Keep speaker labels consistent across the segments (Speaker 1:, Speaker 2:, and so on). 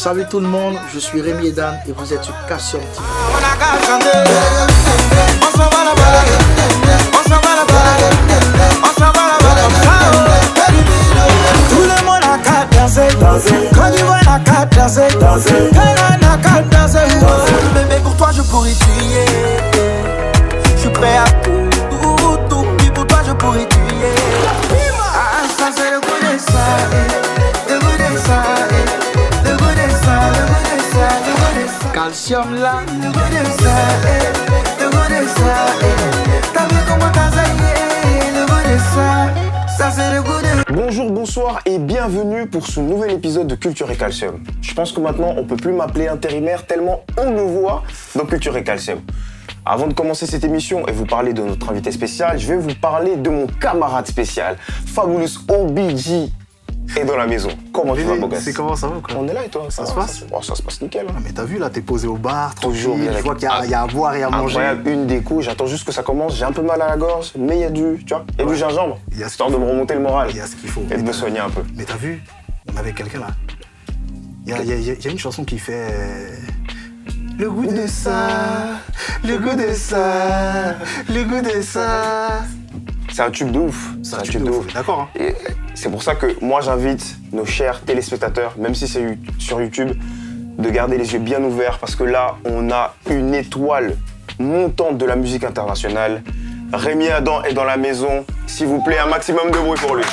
Speaker 1: Salut tout le monde, je suis Rémi Edan et vous êtes sur Calcium TV.
Speaker 2: Tout le monde a qu'à danser. Quand tu vois la qu'à danser. Quand qu'à danser. Bébé, pour toi je pourrais tuer. Je suis prêt à tout. Puis pour toi je pourrais tuer. Ah, ça c'est le goût de ça. Le goût de ça. Le goût de ça. Le goût de ça. Le goût de ça.
Speaker 1: Calcium là.
Speaker 2: Le goût de ça. Le goût de ça. T'as vu comment t'as zaillé. Le goût de ça. Ça c'est le goût de.
Speaker 3: Bonjour, bonsoir et bienvenue pour ce nouvel épisode de Culture et Calcium. Je pense que maintenant on peut plus m'appeler intérimaire tellement on me voit dans Culture et Calcium. Avant de commencer cette émission et vous parler de notre invité spécial, je vais vous parler de mon camarade spécial, Fabulous OBG est dans la maison. Comment tu vas, beau gosse?
Speaker 4: C'est comment ça va quoi?
Speaker 3: On est là et toi?
Speaker 4: Ça se passe?
Speaker 3: Ça se passe nickel. Hein.
Speaker 4: Mais t'as vu là, t'es posé au bar,
Speaker 3: Toujours
Speaker 4: tranquille,
Speaker 3: bien.
Speaker 4: je vois qu'il y a à boire et à manger.
Speaker 3: Incroyable, une déco, j'attends juste que ça commence. J'ai un peu mal à la gorge, mais il y a du gingembre,
Speaker 4: Il y a ce
Speaker 3: histoire de me remonter le moral
Speaker 4: Il y a ce qu'il faut.
Speaker 3: et de me soigner un peu.
Speaker 4: Mais t'as vu, on avait quelqu'un là. Il y a une chanson qui fait... Le goût de ça, le goût de ça, le goût de ça.
Speaker 3: C'est un tube de ouf.
Speaker 4: C'est un tube de ouf, d'accord hein?
Speaker 3: Et c'est pour ça que moi j'invite nos chers téléspectateurs, même si c'est sur YouTube, de garder les yeux bien ouverts parce que là on a une étoile montante de la musique internationale. Rémi Adam est dans la maison. S'il vous plaît, un maximum de bruit pour lui.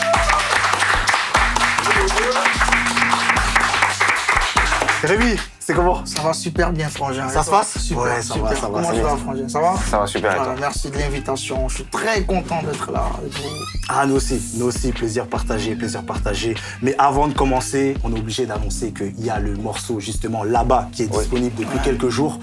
Speaker 4: Rémi, c'est comment?
Speaker 1: Ça va super bien, frangin.
Speaker 4: Ça se passe?
Speaker 1: Super,
Speaker 4: Ouais, ça
Speaker 1: super.
Speaker 4: va, ça va,
Speaker 1: Comment
Speaker 4: ça
Speaker 1: tu
Speaker 4: va.
Speaker 1: vas, frangin? Ça va?
Speaker 3: Ça va super et
Speaker 1: Voilà,
Speaker 3: toi?
Speaker 1: merci de l'invitation. Je suis très content d'être là avec vous.
Speaker 4: Ah, nous aussi, plaisir partagé. Mais avant de commencer, on est obligé d'annoncer qu'il y a le morceau justement là-bas qui est disponible depuis quelques jours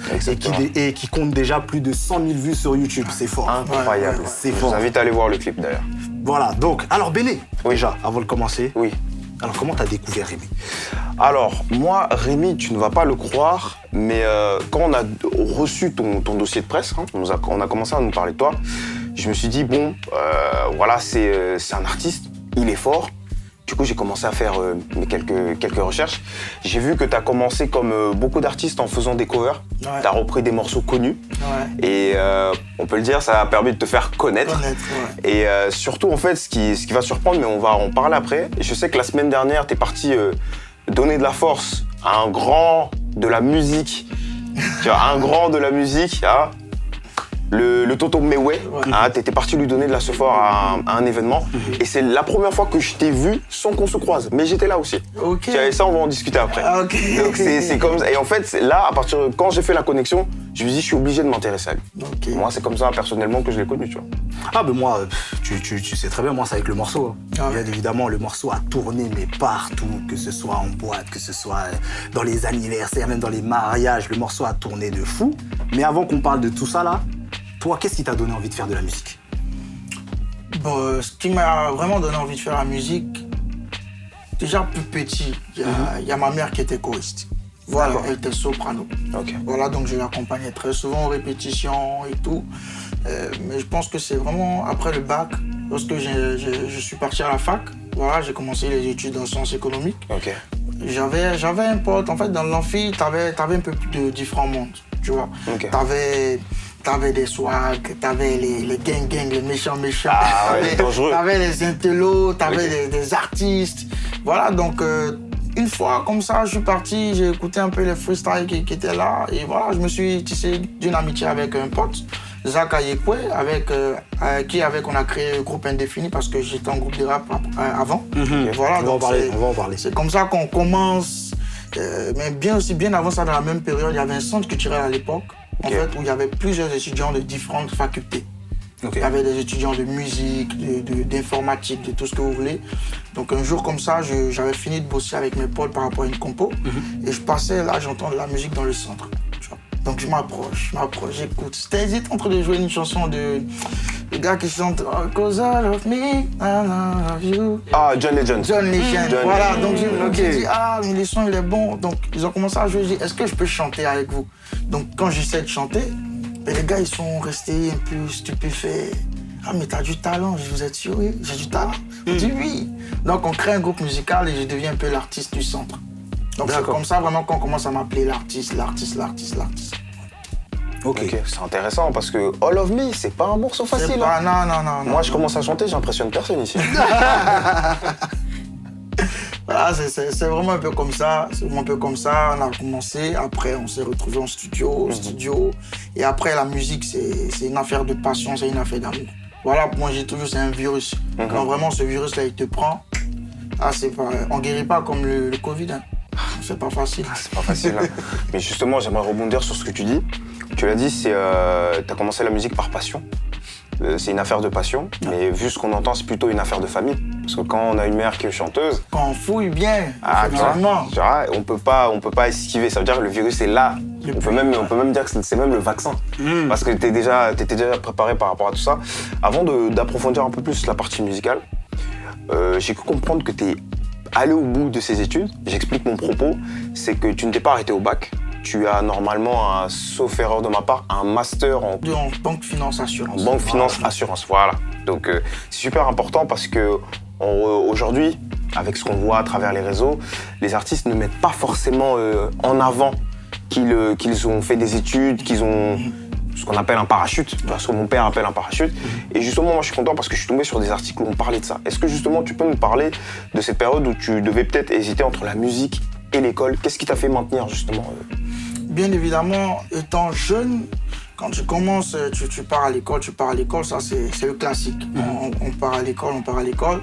Speaker 4: et qui compte déjà plus de 100 000 vues sur YouTube. C'est fort.
Speaker 3: Incroyable.
Speaker 4: C'est
Speaker 3: Je
Speaker 4: fort.
Speaker 3: vous invite à aller voir le clip d'ailleurs.
Speaker 4: Voilà, donc, alors Béné,
Speaker 3: Oui.
Speaker 4: déjà, avant de commencer,
Speaker 3: Oui.
Speaker 4: alors comment t'as découvert Rémi?
Speaker 3: Alors, moi, Rémi, tu ne vas pas le croire, mais quand on a reçu ton dossier de presse, hein, on a commencé à nous parler de toi, je me suis dit, bon, voilà, c'est un artiste, il est fort. Du coup, j'ai commencé à faire quelques recherches. J'ai vu que tu as commencé comme beaucoup d'artistes en faisant des covers.
Speaker 1: Ouais.
Speaker 3: Tu as repris des morceaux connus.
Speaker 1: Ouais.
Speaker 3: Et on peut le dire, ça a permis de te faire connaître.
Speaker 1: Ouais.
Speaker 3: Et surtout, en fait, ce qui va surprendre, mais on va en parler après. Je sais que la semaine dernière, tu es parti donner de la force à un grand de la musique. Tu vois, un grand de la musique, hein, le Toto Mewé. Hein, tu étais parti lui donner de la sephore à un événement. Et c'est la première fois que je t'ai vu sans qu'on se croise. Mais j'étais là aussi.
Speaker 1: Ok.
Speaker 3: Tu vois, et ça, on va en discuter après.
Speaker 1: Ah, ok.
Speaker 3: Donc c'est comme ça. Et en fait, là, quand j'ai fait la connexion, je me suis dit, je suis obligé de m'intéresser à lui.
Speaker 1: Ok.
Speaker 3: Moi, c'est comme ça, personnellement, que je l'ai connu, tu vois.
Speaker 4: Ah ben moi, tu sais très bien, moi c'est avec le morceau. Hein.
Speaker 1: Ah ouais.
Speaker 4: Bien évidemment, le morceau a tourné mais partout, que ce soit en boîte, que ce soit dans les anniversaires, même dans les mariages, le morceau a tourné de fou. Mais avant qu'on parle de tout ça là, toi, qu'est-ce qui t'a donné envie de faire de la musique?
Speaker 1: Bon, ce qui m'a vraiment donné envie de faire la musique, déjà plus petit, il y a ma mère qui était choriste. Voilà,
Speaker 4: D'accord.
Speaker 1: elle était soprano.
Speaker 3: Ok.
Speaker 1: Voilà, donc je l'accompagnais très souvent aux répétitions et tout. Mais je pense que c'est vraiment après le bac, lorsque je suis parti à la fac, voilà, j'ai commencé les études en sciences économiques.
Speaker 3: Ok.
Speaker 1: J'avais un pote, en fait, dans l'amphi, t'avais un peu plus de différents mondes, tu vois.
Speaker 3: Ok.
Speaker 1: T'avais des swags, t'avais les gang, les méchants.
Speaker 3: Ah ouais, dangereux.
Speaker 1: T'avais les intellos, t'avais des artistes. Voilà, donc une fois comme ça, je suis parti, j'ai écouté un peu les freestyles qui étaient là. Et voilà, je me suis tissé d'une amitié avec un pote, Zach Ayekwe, avec qui on a créé le groupe Indéfini parce que j'étais en groupe de rap avant. Et voilà,
Speaker 4: On va en
Speaker 1: donc
Speaker 4: parler.
Speaker 1: c'est comme ça qu'on commence. Mais bien avant ça, dans la même période, il y avait un centre culturel à l'époque, en fait, où il y avait plusieurs étudiants de différentes facultés.
Speaker 4: Ok.
Speaker 1: Il y avait des étudiants de musique, d'informatique, de tout ce que vous voulez. Donc un jour comme ça, j'avais fini de bosser avec mes potes par rapport à une compo. Et je passais là, j'entends de la musique dans le centre. Tu vois. Donc je m'approche, j'écoute. J'étais en train de jouer une chanson de gars qui chante oh, Cause I love me, I love you.
Speaker 3: Ah, John Legend.
Speaker 1: John Legend,
Speaker 3: John
Speaker 1: voilà.
Speaker 3: Legend.
Speaker 1: Donc j'ai dit, ah, mais le son il est bon. Donc ils ont commencé à jouer, j'ai dit, est-ce que je peux chanter avec vous? Donc quand j'essaie de chanter, et les gars ils sont restés un peu stupéfaits. Ah mais t'as du talent, vous êtes sûr? Oui, j'ai du talent. Je dis oui. Donc on crée un groupe musical et je deviens un peu l'artiste du centre. Donc c'est comme ça vraiment qu'on commence à m'appeler l'artiste.
Speaker 3: Ok, c'est intéressant parce que All of Me, c'est pas un morceau facile.
Speaker 1: Non.
Speaker 3: Moi, je commence à chanter, j'impressionne personne ici.
Speaker 1: Voilà, c'est vraiment un peu comme ça. On a commencé. Après, on s'est retrouvés en studio. Et après, la musique, c'est une affaire de passion, c'est une affaire d'amour. Voilà, moi, j'ai toujours, c'est un virus. Quand vraiment ce virus-là, il te prend, on guérit pas comme le Covid. Hein. C'est pas facile.
Speaker 3: C'est pas facile. Hein. Mais justement, j'aimerais rebondir sur ce que tu dis. Tu l'as dit, t'as commencé la musique par passion. C'est une affaire de passion, mais vu ce qu'on entend, c'est plutôt une affaire de famille. Parce que quand on a une mère qui est chanteuse...
Speaker 1: Quand on fouille bien,
Speaker 3: tu vois, on peut pas esquiver. Ça veut dire que le virus est là. On peut même dire que c'est même le vaccin. Parce que t'étais déjà préparé par rapport à tout ça. Avant d'approfondir un peu plus la partie musicale, j'ai cru comprendre que t'es allé au bout de ses études. J'explique mon propos. C'est que tu ne t'es pas arrêté au bac. Tu as normalement, sauf erreur de ma part, un master en
Speaker 1: banque finance assurance.
Speaker 3: En banque finance assurance, voilà. Donc c'est super important parce que aujourd'hui, avec ce qu'on voit à travers les réseaux, les artistes ne mettent pas forcément en avant qu'ils ont fait des études, qu'ils ont ce qu'on appelle un parachute, ce que mon père appelle un parachute. Et justement, moi je suis content parce que je suis tombé sur des articles où on parlait de ça. Est-ce que justement tu peux nous parler de cette période où tu devais peut-être hésiter entre la musique et l'école? Qu'est-ce qui t'a fait maintenir justement
Speaker 1: Bien évidemment, étant jeune, quand tu commences, tu pars à l'école, ça c'est le classique. On part à l'école.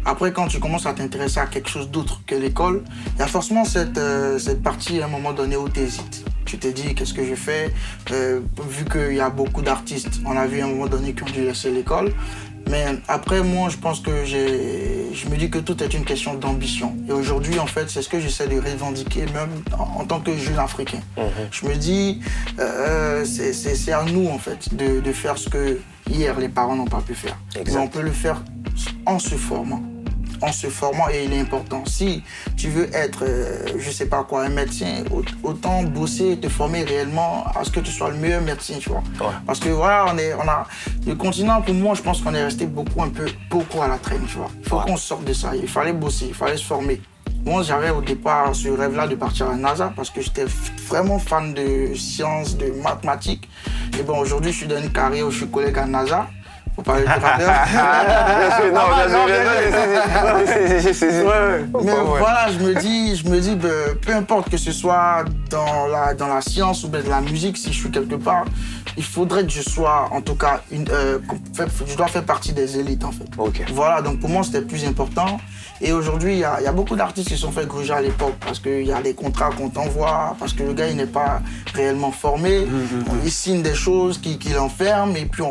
Speaker 1: Après, quand tu commences à t'intéresser à quelque chose d'autre que l'école, il y a forcément cette partie à un moment donné où tu hésites. Tu te dis, qu'est-ce que je fais? Vu qu'il y a beaucoup d'artistes, on a vu à un moment donné qui ont dû laisser l'école. Mais après, moi, je pense que je me dis que tout est une question d'ambition. Et aujourd'hui, en fait, c'est ce que j'essaie de revendiquer, même en tant que jeune Africain. Je me dis, c'est à nous, en fait, de faire ce que hier, les parents n'ont pas pu faire. Mais on peut le faire en se formant. Et il est important. Si tu veux être, je sais pas quoi, un médecin, autant bosser et te former réellement à ce que tu sois le meilleur médecin, tu vois. Ouais. Parce que voilà, le continent, pour moi, je pense qu'on est resté beaucoup à la traîne, tu vois. Il faut qu'on sorte de ça. Il fallait bosser, il fallait se former. Moi, j'avais au départ ce rêve-là de partir à NASA parce que j'étais vraiment fan de sciences, de mathématiques. Et bon, aujourd'hui, je suis dans une carrière où je suis collègue à NASA. Faut parler de Mais voilà, je me dis, peu importe que ce soit dans la science ou bien de la musique, si je suis quelque part, il faudrait que je sois, en tout cas, je dois faire partie des élites, en fait.
Speaker 3: Okay.
Speaker 1: Voilà, donc pour moi, c'était plus important. Et aujourd'hui, il y a beaucoup d'artistes qui se sont fait gruger à l'époque parce qu'il y a des contrats qu'on t'envoie, parce que le gars, il n'est pas réellement formé. Il signe des choses qui l'enferment et puis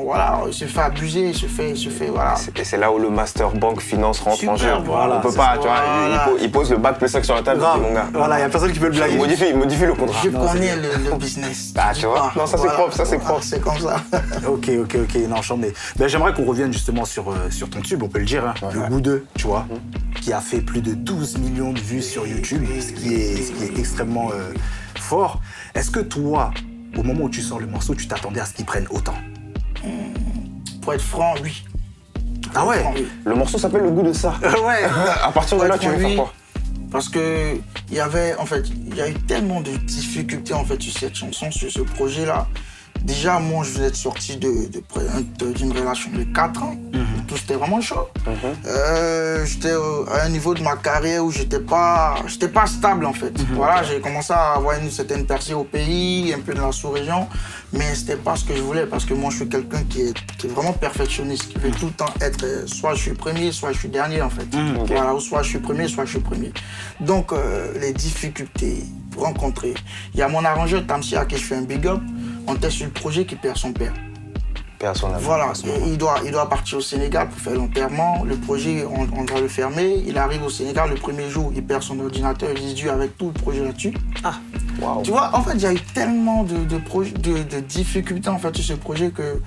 Speaker 1: il se fait abuser, il se fait voilà.
Speaker 3: Et c'est là où le master banque finance rentre en jeu.
Speaker 1: Voilà,
Speaker 3: on peut pas, tu vois, il pose le bac plus 5 sur la table, mon gars.
Speaker 4: Voilà, il n'y a personne qui peut le blaguer.
Speaker 3: Il modifie le contrat.
Speaker 1: Je connais le business.
Speaker 3: Tu vois, non, ça c'est propre, ça c'est propre.
Speaker 1: C'est comme ça.
Speaker 4: Ok, non, mais j'aimerais qu'on revienne justement sur ton tube, on peut le dire, hein, le Goût 2, tu vois, qui a fait plus de 12 millions de vues sur YouTube, ce qui est extrêmement fort. Est-ce que toi, au moment où tu sors le morceau, tu t'attendais à ce qu'il prenne autant?
Speaker 1: Pour être franc, oui.
Speaker 4: Ah ouais?
Speaker 3: Le morceau s'appelle Le Goût de ça.
Speaker 4: Ouais.
Speaker 3: À partir de là, tu veux faire quoi?
Speaker 1: Parce que il y a eu tellement de difficultés en fait sur cette chanson, sur ce projet-là. Déjà, moi, je venais de sortir d'une relation de 4 ans. Tout c'était vraiment chaud. J'étais à un niveau de ma carrière où j'étais pas stable en fait. Voilà, j'ai commencé à avoir une certaine percée au pays, un peu dans la sous-région, mais c'était pas ce que je voulais parce que moi, je suis quelqu'un qui est vraiment perfectionniste, qui veut tout le temps être soit je suis premier, soit je suis dernier en fait. Voilà, ou soit je suis premier, soit je suis premier. Donc, les difficultés rencontrées. Il y a mon arrangeur Tamsi à qui je fais un big up. On était sur le projet qui perd son père. Voilà, il doit partir au Sénégal pour faire l'enterrement. Le projet, on doit le fermer. Il arrive au Sénégal le premier jour, il perd son ordinateur, il se dit avec tout le projet là-dessus.
Speaker 3: Wow. Tu
Speaker 1: vois, en fait, il y a eu tellement de difficultés en fait sur ce projet que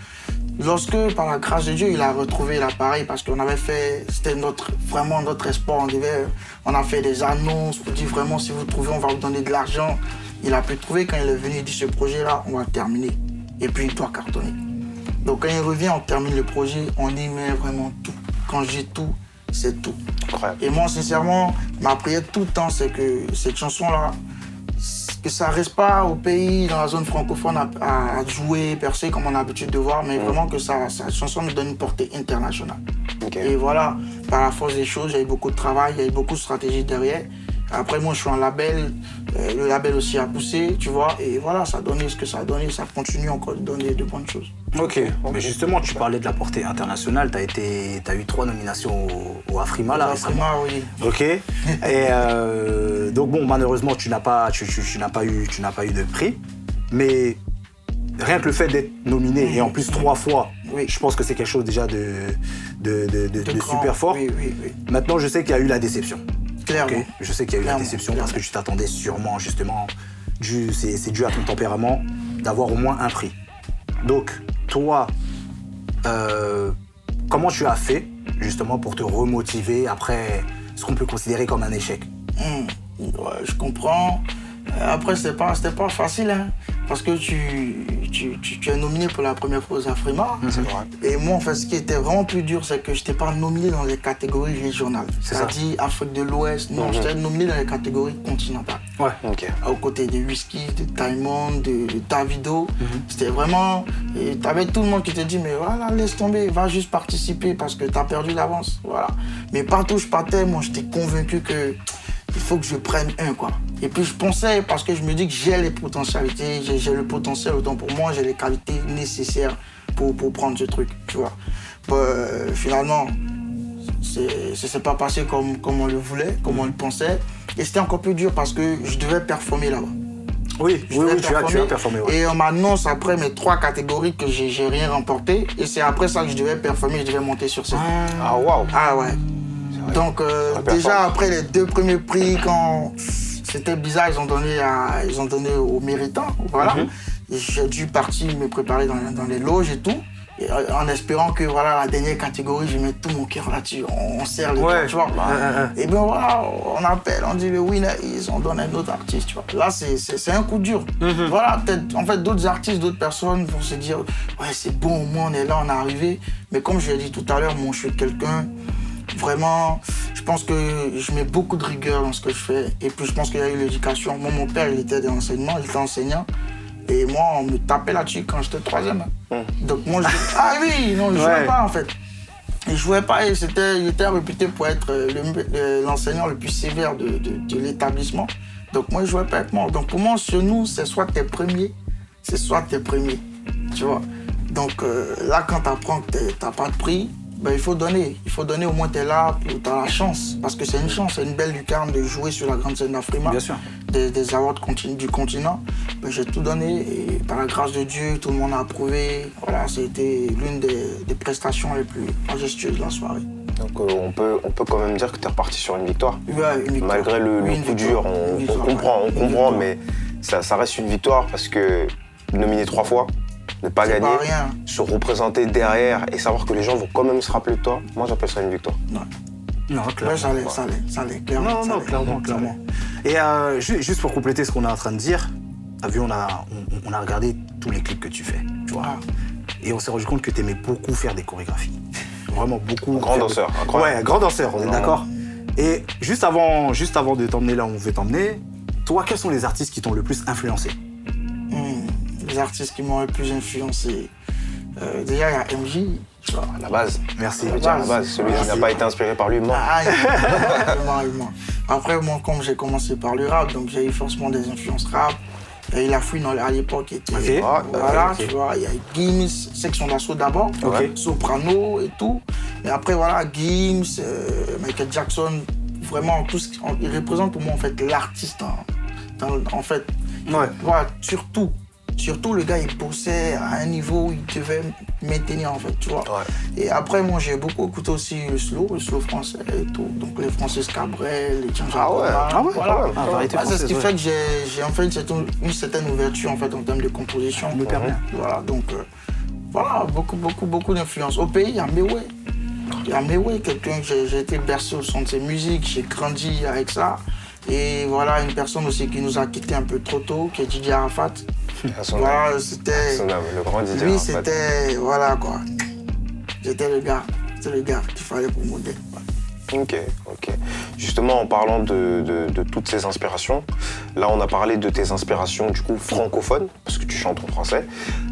Speaker 1: lorsque, par la grâce de Dieu, il a retrouvé l'appareil parce qu'on avait fait, c'était vraiment notre espoir. On a fait des annonces pour dire vraiment si vous trouvez, on va vous donner de l'argent. Il a pu trouver quand il est venu, il dit ce projet-là, on va terminer. Et puis il doit cartonner. Donc quand il revient, on termine le projet, on y met vraiment tout. Quand j'ai tout, c'est tout.
Speaker 3: Incroyable.
Speaker 1: Et moi, sincèrement, ma prière tout le temps, c'est que cette chanson-là, que ça reste pas au pays, dans la zone francophone, à jouer, percer comme on a l'habitude de voir, mais vraiment que cette chanson nous donne une portée internationale.
Speaker 3: Okay.
Speaker 1: Et voilà, par la force des choses, il y a eu beaucoup de travail, il y a eu beaucoup de stratégie derrière. Après, moi, je suis en label, le label aussi a poussé, tu vois, et voilà, ça a donné ce que ça a donné, ça continue encore de donner de bonnes choses.
Speaker 4: Ok, mais justement, tu parlais de la portée internationale, t'as eu 3 nominations au Afrima, là, récemment.
Speaker 1: Afrima, oui.
Speaker 4: Ok, et donc bon, malheureusement, tu n'as pas eu de prix, mais rien que le fait d'être nominé, et en plus 3 fois,
Speaker 1: oui.
Speaker 4: Je pense que c'est quelque chose déjà de
Speaker 1: grand,
Speaker 4: super fort.
Speaker 1: Oui.
Speaker 4: Maintenant, je sais qu'il y a eu la déception.
Speaker 1: Clairement.
Speaker 4: Okay, je sais qu'il y a eu la déception parce que tu t'attendais sûrement, justement, c'est dû à ton tempérament, d'avoir au moins un prix. Donc, toi, comment tu as fait, justement, pour te remotiver après ce qu'on peut considérer comme un échec?
Speaker 1: Ouais, je comprends. Après, c'était pas facile, hein, parce que tu es nominé pour la première fois aux Afrima.
Speaker 3: C'est vrai.
Speaker 1: Et moi, en fait, ce qui était vraiment plus dur, c'est que je n'étais pas nominé dans les catégories régionales. C'est-à-dire Afrique de l'Ouest. Non, j'étais nominé dans les catégories continentales.
Speaker 4: Ouais.
Speaker 3: Ok.
Speaker 1: Aux côtés de Whisky, de Taimon, de Davido. C'était vraiment... Tu avais tout le monde qui te dit, mais voilà, laisse tomber, va juste participer parce que tu as perdu l'avance. Voilà. Mais partout où je partais, moi, j'étais convaincu que il faut que je prenne un, quoi. Et puis je pensais, parce que je me dis que j'ai les potentialités, j'ai le potentiel, autant pour moi, j'ai les qualités nécessaires pour prendre ce truc, tu vois. Finalement, ça s'est pas passé comme on le voulait, comme on le pensait. Et c'était encore plus dur parce que je devais performer là-bas.
Speaker 4: Oui, tu as performé. Ouais.
Speaker 1: Et on m'annonce après mes 3 catégories que j'ai rien remporté. Et c'est après ça que je devais performer, je devais monter sur scène.
Speaker 3: Ah, waouh.
Speaker 1: Ah ouais. Donc déjà après les 2 premiers prix, quand c'était bizarre, ils ont donné aux méritants, voilà. Et j'ai dû partir me préparer dans les loges et tout, et en espérant que voilà la dernière catégorie, je mets tout mon cœur là-dessus, on serre les gars, tu vois. Et bien voilà, on appelle, on dit le winner, on donne un autre artiste, tu vois. Là c'est un coup dur. Voilà, peut-être en fait d'autres artistes, d'autres personnes vont se dire ouais c'est bon, au moins on est là, on est arrivé. Mais comme je l'ai dit tout à l'heure, moi je suis quelqu'un. Vraiment, je pense que je mets beaucoup de rigueur dans ce que je fais. Et puis je pense qu'il y a eu l'éducation. Moi, mon père, il était dans l'enseignement, il était enseignant. Et moi, on me tapait là-dessus quand j'étais 3e. Donc moi, ah oui, non, je jouais pas en fait. Il jouait pas et il était réputé pour être l'enseignant le plus sévère de l'établissement. Donc moi, je jouais pas avec moi. Donc pour moi, sur nous, c'est soit t'es premier, c'est soit t'es premier. Tu vois. Donc là, quand t'apprends que t'as pas de prix, ben, il faut donner, au moins tu es là, tu as la chance, parce que c'est une chance, c'est une belle lucarne de jouer sur la grande scène d'Afrima, des awards du continent. Ben, j'ai tout donné et par la grâce de Dieu, tout le monde a approuvé. Voilà, c'était l'une des prestations les plus majestueuses de la soirée.
Speaker 3: Donc on peut quand même dire que tu es reparti sur une victoire.
Speaker 1: Ouais, une victoire.
Speaker 3: Malgré le coup dur, on comprend, mais ça reste une victoire parce que nominer 3 fois, ne pas gagner, se représenter derrière et savoir que les gens vont quand même se rappeler de toi, moi j'appelle ça une victoire.
Speaker 1: Ouais.
Speaker 4: Non, clairement.
Speaker 1: Ouais, ça allait, clairement.
Speaker 4: Non, clairement. Et juste pour compléter ce qu'on est en train de dire, t'as vu, on a regardé tous les clips que tu fais, tu vois. Et on s'est rendu compte que t'aimais beaucoup faire des chorégraphies. Vraiment beaucoup.
Speaker 3: Grand danseur, incroyable.
Speaker 4: Ouais, grand danseur, on est d'accord. Et juste avant de t'emmener là où on veut t'emmener, toi, quels sont les artistes qui t'ont le plus influencé?
Speaker 1: Les artistes qui m'ont le plus influencé. Déjà, il y a MJ, tu vois.
Speaker 3: La base.
Speaker 4: Merci.
Speaker 3: La base. Celui qui n'a pas été inspiré par lui, mort.
Speaker 1: Il ment. Après, moi, comme j'ai commencé par le rap, donc j'ai eu forcément des influences rap. Il y a eu La Fouine à l'époque qui était. Voilà, tu vois. Il y a eu Gims, Section d'Assaut d'abord, Soprano et tout. Mais après, voilà, Gims, Michael Jackson, vraiment, tout il représente pour moi, en fait, l'artiste. En fait, voilà, Surtout, le gars, il bossait à un niveau où il devait maintenir, en fait, tu vois. Et après, moi, j'ai beaucoup écouté aussi le slow français et tout. Donc, les Francis Cabrel, les Tiens voilà. C'est ce qui fait que j'ai en fait une certaine ouverture, en fait, en termes de composition.
Speaker 4: Me permet.
Speaker 1: Voilà, donc, voilà, beaucoup d'influence. Au pays, il y a Mewé. Il y a Mewé, quelqu'un que j'ai été bercé au son de ses musiques, j'ai grandi avec ça. Et voilà, une personne aussi qui nous a quittés un peu trop tôt, qui est DJ Arafat. Voilà, c'était...
Speaker 3: Le grand DJ
Speaker 1: Lui,
Speaker 3: Arafat.
Speaker 1: c'était... Voilà, quoi. C'était le gars qu'il fallait pour modèle.
Speaker 3: Ok. Justement, en parlant de toutes ces inspirations, là, on a parlé de tes inspirations, du coup, francophones, parce que tu chantes en français.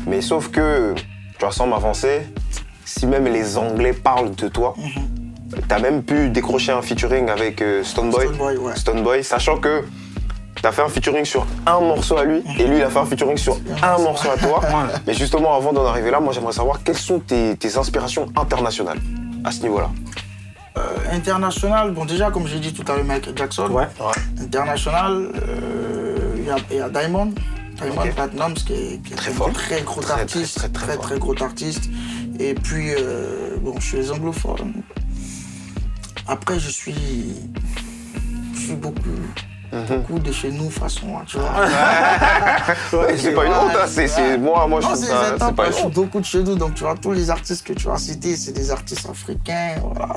Speaker 3: Mais sauf que, tu vois, sans m'avancer, si même les Anglais parlent de toi, t'as même pu décrocher un featuring avec Stonebwoy. Stonebwoy, sachant que t'as fait un featuring sur un morceau à lui, et lui, il a fait un featuring sur un morceau à toi. Mais justement, avant d'en arriver là, moi, j'aimerais savoir quelles sont tes inspirations internationales à ce niveau-là.
Speaker 1: International, bon déjà comme j'ai dit tout à l'heure Michael Jackson. International, il y a Diamond Platnumz qui est
Speaker 3: très fort.
Speaker 1: Très gros artiste, très gros artiste. Et puis bon, je suis les anglophones. Après je suis beaucoup de chez nous façon, tu vois.
Speaker 3: C'est pas une honte, hein, moi je trouve ça, c'est pas une
Speaker 1: je suis
Speaker 3: honte.
Speaker 1: beaucoup de chez nous, donc tu vois, tous les artistes que tu as cités, c'est des artistes africains, voilà,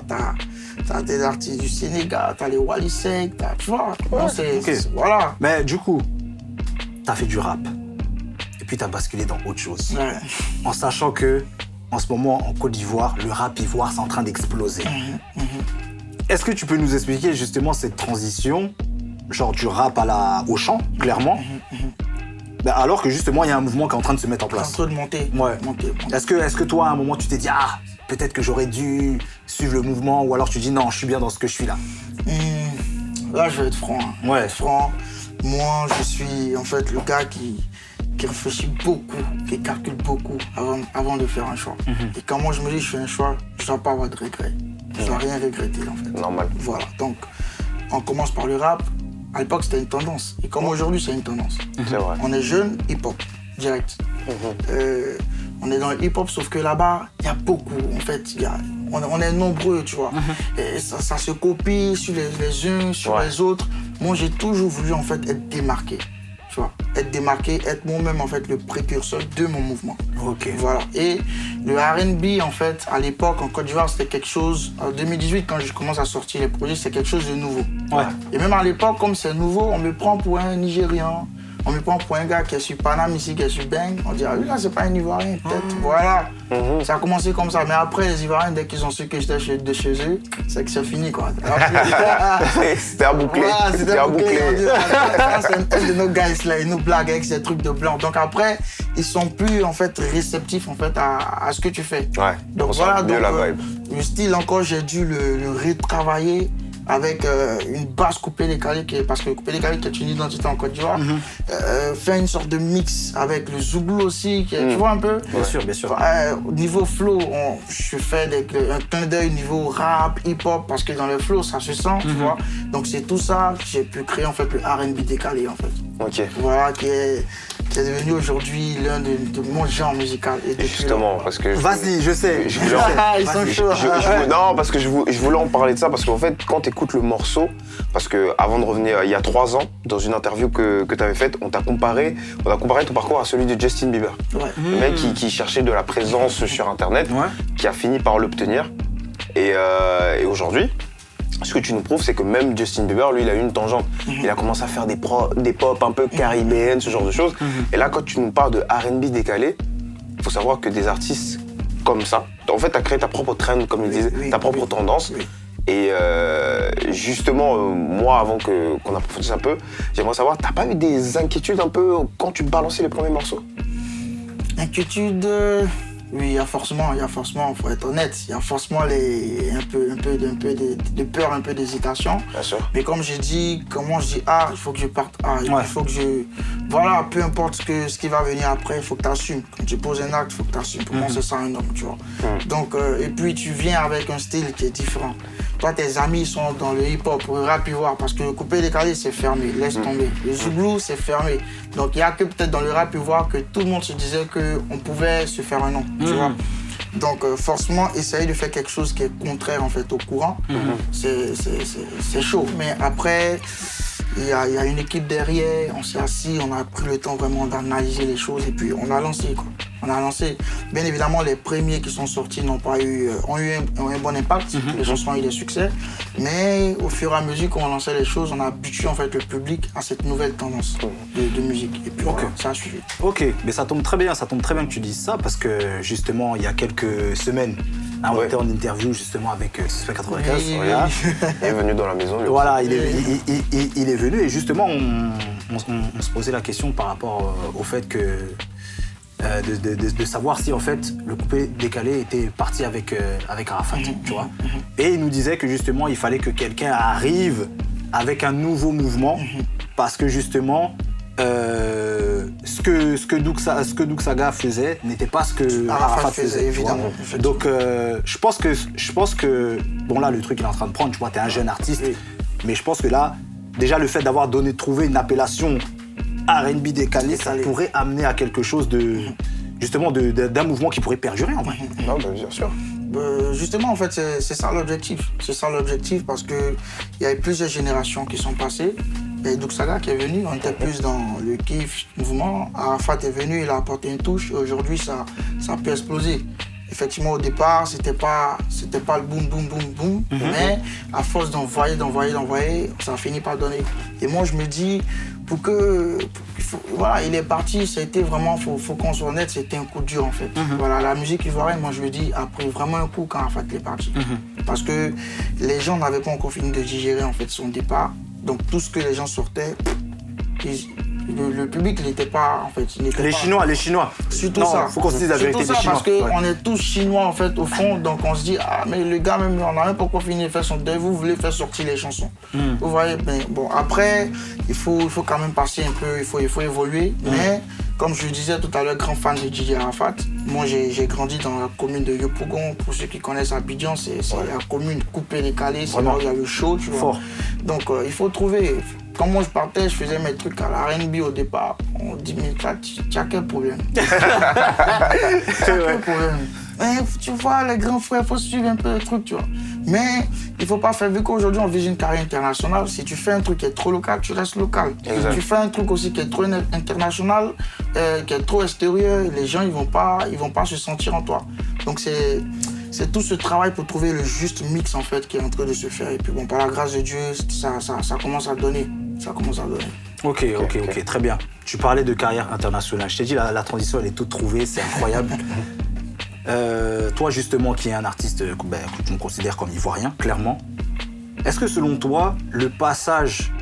Speaker 1: t'as des artistes du Sénégal, t'as les Wally Seck, tu vois, voilà.
Speaker 4: Mais du coup, t'as fait du rap, et puis t'as basculé dans autre chose, en sachant que, en ce moment, en Côte d'Ivoire, le rap ivoire, c'est en train d'exploser. Est-ce que tu peux nous expliquer justement cette transition, genre du rap au chant, clairement, ben alors que justement il y a un mouvement qui est en train de se mettre en place.
Speaker 1: C'est en train de monter. Monter.
Speaker 4: Est-ce que toi à un moment tu t'es dit peut-être que j'aurais dû suivre le mouvement, ou alors tu dis non, je suis bien dans ce que je suis là?
Speaker 1: Là je vais être franc. Moi je suis en fait le gars qui réfléchit beaucoup, qui calcule beaucoup avant de faire un choix. Et quand moi je me dis je fais un choix, je dois pas avoir de regrets. Je dois rien regretter en fait.
Speaker 3: Normal.
Speaker 1: Voilà, donc on commence par le rap. À l'époque, c'était une tendance. Et comme aujourd'hui, c'est une tendance.
Speaker 3: C'est vrai.
Speaker 1: On est jeune, hip-hop, direct. On est dans le hip-hop, sauf que là-bas, il y a beaucoup. En fait, on est nombreux, tu vois. Et ça se copie sur les uns, sur les autres. Moi, j'ai toujours voulu, en fait, être démarqué. Tu vois, être démarqué, être moi-même, en fait, le précurseur de mon mouvement. Voilà. Et le R&B, en fait, à l'époque, en Côte d'Ivoire, c'était quelque chose... En 2018, quand je commence à sortir les projets, c'est quelque chose de nouveau. Et même à l'époque, comme c'est nouveau, on me prend pour un Nigérian. On me prend pour un gars qui est sur Paname ici, qui est sur Bang. On dit, lui là, c'est pas un Ivoirien, peut-être. Voilà. Ça a commencé comme ça. Mais après, les Ivoiriens, dès qu'ils ont su que j'étais de chez eux, c'est que c'est fini, quoi.
Speaker 3: C'était un bouclé.
Speaker 1: Voilà, c'était un bouclé. C'est un de nos gars, là, ils nous blaguent avec ces trucs de blanc. Donc après, ils sont plus, en fait, réceptifs, en fait, à ce que tu fais. Donc voilà, donc, le style, encore, j'ai dû le retravailler avec une basse coupée décalée, parce que coupée décalée qui est une identité en Côte d'Ivoire, faire une sorte de mix avec le zouglou aussi, tu vois un peu.
Speaker 4: Bien sûr.
Speaker 1: Au niveau flow, je fais un clin d'œil niveau rap, hip-hop, parce que dans le flow, ça se sent, tu vois. Donc c'est tout ça que j'ai pu créer en fait le R&B décalé en fait. Voilà, qui est devenu aujourd'hui l'un de mon genre musical. Et
Speaker 3: justement, parce que...
Speaker 4: Vas-y, je sais.
Speaker 1: Ils sont chauds.
Speaker 3: Non, parce que je voulais en parler de ça, parce qu'en fait, quand tu écoutes le morceau, parce que avant de revenir, il y a 3 ans, dans une interview que tu avais faite, on a comparé ton parcours à celui de Justin Bieber. Le mec qui cherchait de la présence sur Internet, qui a fini par l'obtenir. Et aujourd'hui, ce que tu nous prouves, c'est que même Justin Bieber, lui, il a eu une tangente. Il a commencé à faire des pop un peu caribéennes, ce genre de choses. Et là, quand tu nous parles de R&B décalé, il faut savoir que des artistes comme ça, en fait, tu as créé ta propre trend, comme il disait, ta propre tendance. Et justement, moi, avant qu'on approfondisse un peu, j'aimerais savoir, t'as pas eu des inquiétudes un peu quand tu balançais les premiers morceaux?
Speaker 1: Inquiétudes, oui, il y a forcément, faut être honnête, il y a forcément un peu de peur, un peu d'hésitation.
Speaker 3: Bien sûr.
Speaker 1: Mais comme j'ai dit, il faut que je parte il faut que voilà, peu importe ce qui va venir après, il faut que tu assumes. Quand tu poses un acte, il faut que tu assumes. Pour moi, c'est ça un homme, tu vois. Donc, et puis tu viens avec un style qui est différent. Toi, tes amis sont dans le hip-hop, le rap ivoire, parce que le coupé décalé, c'est fermé, laisse tomber. Le zouglou, c'est fermé. Donc, il n'y a que peut-être dans le rap ivoire que tout le monde se disait qu'on pouvait se faire un nom, tu vois. Donc, forcément, essayer de faire quelque chose qui est contraire, en fait, au courant, c'est chaud. Mais après, il y a une équipe derrière, on s'est assis, on a pris le temps vraiment d'analyser les choses et puis on a lancé, quoi. On a lancé. Bien évidemment, les premiers qui sont sortis ont eu un bon impact. Les chansons ont eu des succès. Mais au fur et à mesure qu'on lançait les choses, on a habitué en fait le public à cette nouvelle tendance de musique. Et puis voilà, ça a suivi.
Speaker 4: Ok, mais ça tombe très bien que tu dises ça parce que justement, il y a quelques semaines, On était en interview justement avec Suspect 95.
Speaker 3: Regarde, il est venu dans la maison.
Speaker 4: Voilà, il est venu et justement on se posait la question par rapport au fait que de savoir si en fait le coupé décalé était parti avec Arafat, tu vois. Et il nous disait que justement il fallait que quelqu'un arrive avec un nouveau mouvement parce que justement ce que Doug Saga faisait n'était pas ce que Arafat faisait,
Speaker 1: évidemment.
Speaker 4: Donc je pense que bon là le truc il est en train de prendre, tu vois, t'es un jeune artiste, mais je pense que là déjà le fait d'avoir trouvé une appellation R&B décalé, ça pourrait amener à quelque chose d'un mouvement qui pourrait perdurer en vrai.
Speaker 3: Non, bah, bien sûr.
Speaker 1: Justement, en fait, c'est ça l'objectif. C'est ça l'objectif parce qu'il y a eu plusieurs générations qui sont passées. Il y a Doug Saga qui est venu, on était plus dans le kiff mouvement. Arafat est venu, il a apporté une touche et aujourd'hui, ça peut exploser. Effectivement, au départ, c'était pas le boum, boum, boum, boum, mais à force d'envoyer, ça a fini par donner. Et moi, je me dis, voilà, il est parti, ça a été vraiment, faut qu'on soit honnête, c'était un coup dur en fait. Voilà, la musique ivoirienne, moi je le dis, a pris vraiment un coup quand Arafat est parti. Parce que les gens n'avaient pas encore fini de digérer en fait son départ. Donc tout ce que les gens sortaient, le public n'était pas en fait.
Speaker 4: Les Chinois.
Speaker 1: Surtout
Speaker 4: non,
Speaker 1: ça.
Speaker 4: Faut qu'on se dise la vérité des Chinois.
Speaker 1: Parce qu'on est tous Chinois en fait au fond, donc on se dit mais le gars même on n'a même pas encore fini de faire son deuil, vous voulez faire sortir les chansons. Vous voyez, mais bon après il faut quand même passer un peu, il faut évoluer, mais comme je le disais tout à l'heure, grand fan de Didier Arafat. Moi j'ai grandi dans la commune de Yopougon, pour ceux qui connaissent Abidjan, c'est la commune coupée décalée, c'est là où il y a le show, tu vois. Donc il faut trouver. Quand moi je partais, je faisais mes trucs à la R&B au départ. On dit, mais tu as quel problème? Quel problème? Mais tu vois, les grands frères, il faut suivre un peu le truc, tu vois. Mais il ne faut pas faire, vu qu'aujourd'hui on vise une carrière internationale, si tu fais un truc qui est trop local, tu restes local.
Speaker 3: Exact.
Speaker 1: Si tu fais un truc aussi qui est trop international, qui est trop extérieur, les gens ils vont pas se sentir en toi. Donc c'est tout ce travail pour trouver le juste mix en fait qui est en train de se faire. Et puis bon, par la grâce de Dieu, ça commence à donner. Ça commence à donner.
Speaker 4: Ok, très bien. Tu parlais de carrière internationale. Je t'ai dit, la transition, elle est toute trouvée, c'est incroyable. Toi, justement, qui es un artiste que tu me considères comme ivoirien, clairement, est-ce que selon toi, le passage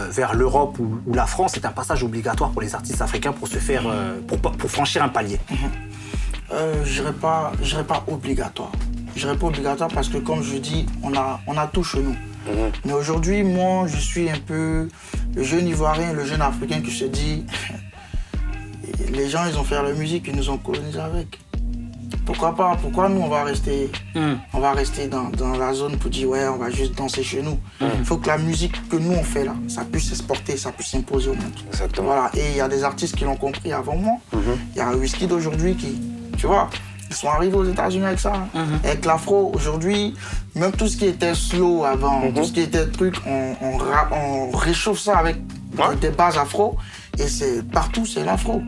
Speaker 4: vers l'Europe ou la France est un passage obligatoire pour les artistes africains pour se faire, pour franchir un palier?
Speaker 1: Je dirais pas obligatoire. Je dirais pas obligatoire parce que, comme je dis, on a tout chez nous. Mais aujourd'hui, moi, je suis un peu le jeune Ivoirien, le jeune Africain qui se dit les gens, ils ont fait la musique, ils nous ont colonisé avec. Pourquoi pas? Pourquoi nous, on va rester dans la zone pour dire ouais, on va juste danser chez nous. Il faut que la musique que nous, on fait là, ça puisse s'exporter, ça puisse s'imposer au monde.
Speaker 3: Exactement.
Speaker 1: Voilà. Et il y a des artistes qui l'ont compris avant moi. Il y a Wizkid d'aujourd'hui qui, tu vois, ils sont arrivés aux États-Unis avec ça. Avec l'afro, aujourd'hui, même tout ce qui était slow avant, tout ce qui était truc, on réchauffe ça avec des bases afro. Et partout, c'est l'afro.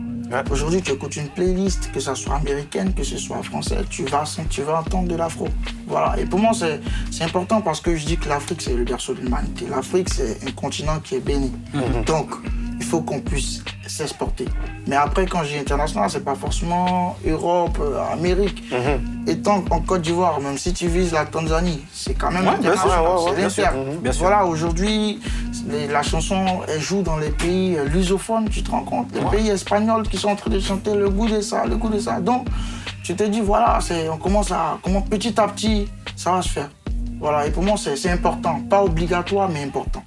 Speaker 1: Aujourd'hui, tu écoutes une playlist, que ce soit américaine, que ce soit française, tu vas entendre de l'afro. Voilà. Et pour moi, c'est important parce que je dis que l'Afrique, c'est le berceau de l'humanité. L'Afrique, c'est un continent qui est béni. Donc, il faut qu'on puisse s'exporter. Mais après, quand je dis international, c'est pas forcément Europe, Amérique. Étant en Côte d'Ivoire, même si tu vises la Tanzanie, c'est quand même international. C'est l'interne. Voilà, aujourd'hui, la chanson, elle joue dans les pays lusophones, tu te rends compte, les pays espagnols qui sont en train de chanter le goût de ça, le goût de ça. Donc, tu te dis, voilà, on commence comment petit à petit, ça va se faire. Voilà, et pour moi, c'est important. Pas obligatoire, mais important.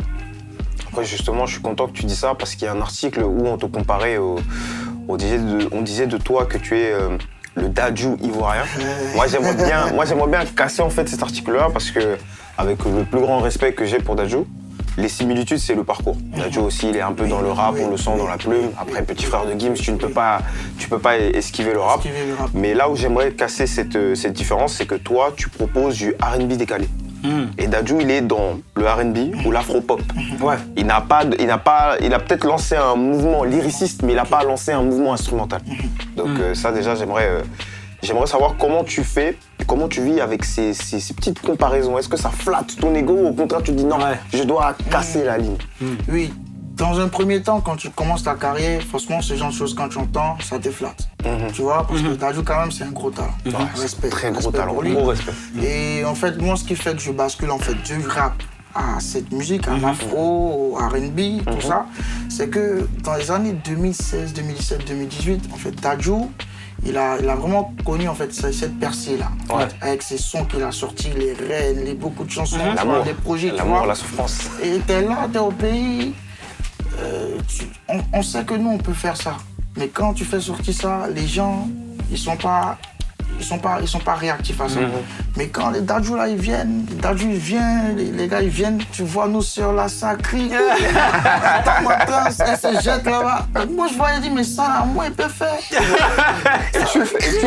Speaker 3: Après, justement, je suis content que tu dis ça parce qu'il y a un article où on te comparait, on disait de toi que tu es le Dadju ivoirien. Moi, j'aimerais bien casser en fait cet article-là parce que, avec le plus grand respect que j'ai pour Dadju, les similitudes, c'est le parcours. Dadju aussi, il est un peu dans le rap, on le sent dans la plume. Après, petit frère de Gims, tu peux pas esquiver le rap. Mais là où j'aimerais casser cette différence, c'est que toi, tu proposes du R&B décalé. Et Dadju, il est dans le R&B ou l'afro-pop. Il a peut-être lancé un mouvement lyriciste, mais il n'a pas lancé un mouvement instrumental. Donc ça, déjà, j'aimerais savoir comment tu fais, comment tu vis avec ces petites comparaisons. Est-ce que ça flatte ton ego ou au contraire, tu te dis non, je dois casser la ligne?
Speaker 1: Oui, Dans un premier temps, quand tu commences ta carrière, franchement, ce genre de choses, quand tu entends, ça te flatte. Tu vois, parce que Dadju, quand même, c'est un gros talent. Respect.
Speaker 3: Très gros
Speaker 1: Respect
Speaker 3: talent,
Speaker 1: pour lui.
Speaker 3: gros respect.
Speaker 1: Et en fait, moi, ce qui fait que je bascule en fait du rap à cette musique, à l'afro, au R&B, tout ça, c'est que dans les années 2016, 2017, 2018, en fait, Dadju, il a vraiment connu en fait cette percée-là.
Speaker 3: Ouais.
Speaker 1: Avec ses sons qu'il a sortis, les reines, beaucoup de chansons,
Speaker 3: L'amour,
Speaker 1: des projets, tu
Speaker 3: l'amour,
Speaker 1: vois.
Speaker 3: la souffrance.
Speaker 1: Et t'es là, t'es au pays. On sait que nous, on peut faire ça. Mais quand tu fais sortir ça, les gens, ils sont pas réactifs à ça. Mais quand les Dadju là, ils viennent, Dadju il vient, les gars ils viennent, tu vois nous sur la ça crie. Attends, ma danse, elle se jette là-bas. Moi je voyais dire, mais ça, moi il peut faire.
Speaker 3: Et tu le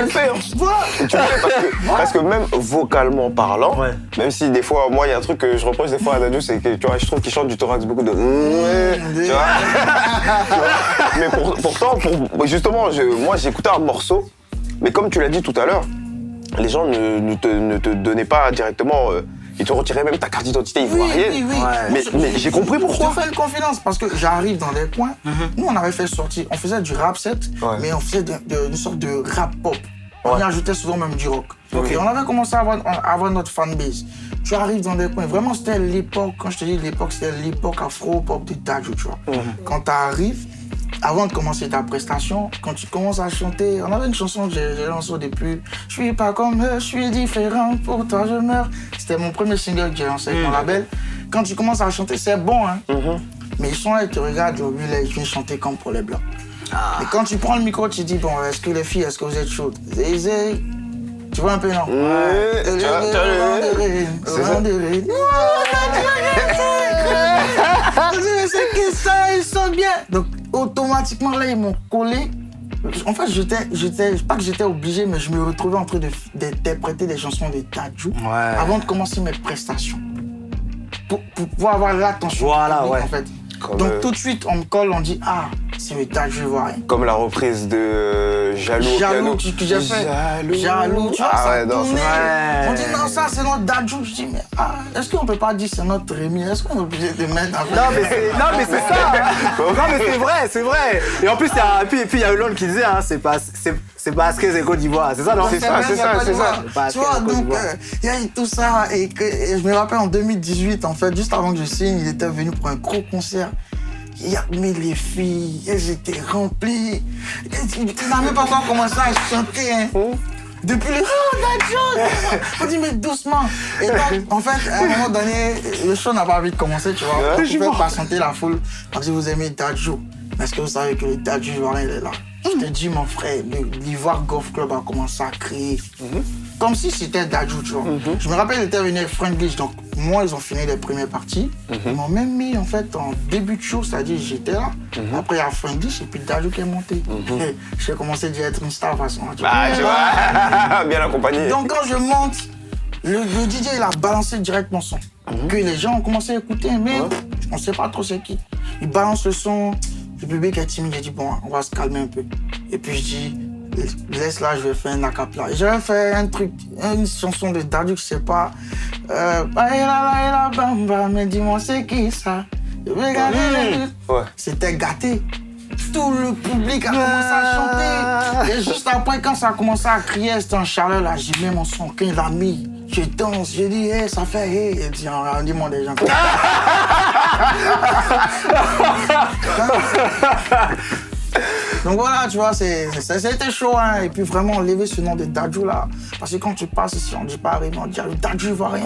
Speaker 3: fais, hein.
Speaker 1: Voilà.
Speaker 3: Tu le fais parce que même vocalement parlant, même si des fois, moi il y a un truc que je reproche des fois à Dadju, c'est que tu vois, je trouve qu'il chante du thorax beaucoup de tu vois. Mais pourtant, justement, moi j'écoutais un morceau. Mais comme tu l'as dit tout à l'heure, les gens ne te donnaient pas directement, ils te retiraient même ta carte d'identité ivoirienne.
Speaker 1: Oui.
Speaker 3: Mais j'ai compris pourquoi.
Speaker 1: Je te fais une confidence parce que j'arrive dans des coins. Nous, on avait fait sortir, on faisait du rap set, mais on faisait une sorte de rap pop. On y ajoutait souvent même du rock. Et on avait commencé à avoir notre fanbase. Tu arrives dans des coins, vraiment c'était l'époque, quand je te dis l'époque, c'était l'époque afro-pop de Dadju, tu vois. Quand tu arrives, avant de commencer ta prestation, quand tu commences à chanter, on avait une chanson que j'ai lancée au début. Je suis pas comme eux, je suis différent, pour toi je meurs. C'était mon premier single que j'ai lancé avec mon label. Quand tu commences à chanter, c'est bon, hein. Mais ils sont là, ils te regardent, au là, ils viennent chanter comme pour les blancs. Et quand tu prends le micro, tu dis, bon, est-ce que les filles, est-ce que vous êtes chaudes? Tu vois un peu, non? C'est que ça, ils sont bien. Donc, automatiquement, là, ils m'ont collé. En fait, pas que j'étais obligé, mais je me retrouvais en train d'interpréter des chansons de Dadju avant de commencer mes prestations. Pour pouvoir avoir l'attention publique, en fait. Donc, tout de suite, on me colle, on dit, ah, c'est le Dadju ivoirien.
Speaker 3: Comme la reprise de Jaloux
Speaker 1: que j'ai fait. Jaloux, tu vois, ça tournait. On dit, non, ça, c'est notre Dadju. Je dis, mais est-ce qu'on peut pas dire c'est notre Rémi? Est-ce qu'on est obligé de mettre un peu?
Speaker 4: Non, mais c'est ça. Non, mais c'est vrai. Et en plus, il y a Hollande qui disait, hein, c'est pas ce que c'est Côte d'Ivoire. C'est ça, non?
Speaker 3: C'est ça.
Speaker 1: Tu vois, donc, il y a eu tout ça. Et je me rappelle en 2018, en fait, juste avant que je signe, il était venu pour un gros concert. Mais les filles, elles étaient remplies. Tu n'as même pas encore commencé à chanter. Hein. Depuis le Dadju, on dit mais doucement. Et donc, en fait, à un moment donné, le show n'a pas vite commencé, tu vois. On pouvait patienter la foule. On dit vous aimez Dadju. Mais est-ce que vous savez que le Dadju ivoirien il est là? Je te dis mon frère, l'Ivoire Golf Club a commencé à créer. Comme si c'était Dadju, tu vois. Je me rappelle, il était venu avec Frank Glitch, donc moi, ils ont fini les premières parties. Ils m'ont même mis, en fait, en début de show, c'est-à-dire j'étais là. Après, il y a Frank Glitch et puis Dadju qui est monté. J'ai commencé à être une star, de toute façon.
Speaker 3: Tu vois, bien accompagné.
Speaker 1: Donc, quand je monte, le DJ, il a balancé directement son. Que les gens ont commencé à écouter, mais on ne sait pas trop c'est qui. Il balance le son, le public est timide, j'ai dit, bon, on va se calmer un peu. Et puis, je dis, laisse là, je vais faire un acapella. J'avais fait un truc, une chanson de Dadju, je sais pas. Mais dis-moi, c'est qui ça? C'était gâté. Tout le public a commencé à chanter. Et juste après, quand ça a commencé à crier, c'était en chaleur, là, j'ai mis mon son. Quand il l'a mis, je danse, j'ai dit, hey, ça fait hey. Il dit, on dit, moi, des gens. Donc voilà, tu vois, c'était chaud, hein. Et puis vraiment, lever ce nom de Dadju là. Parce que quand tu passes ici, on dit pas Rémi, on dit Dadju ivoirien.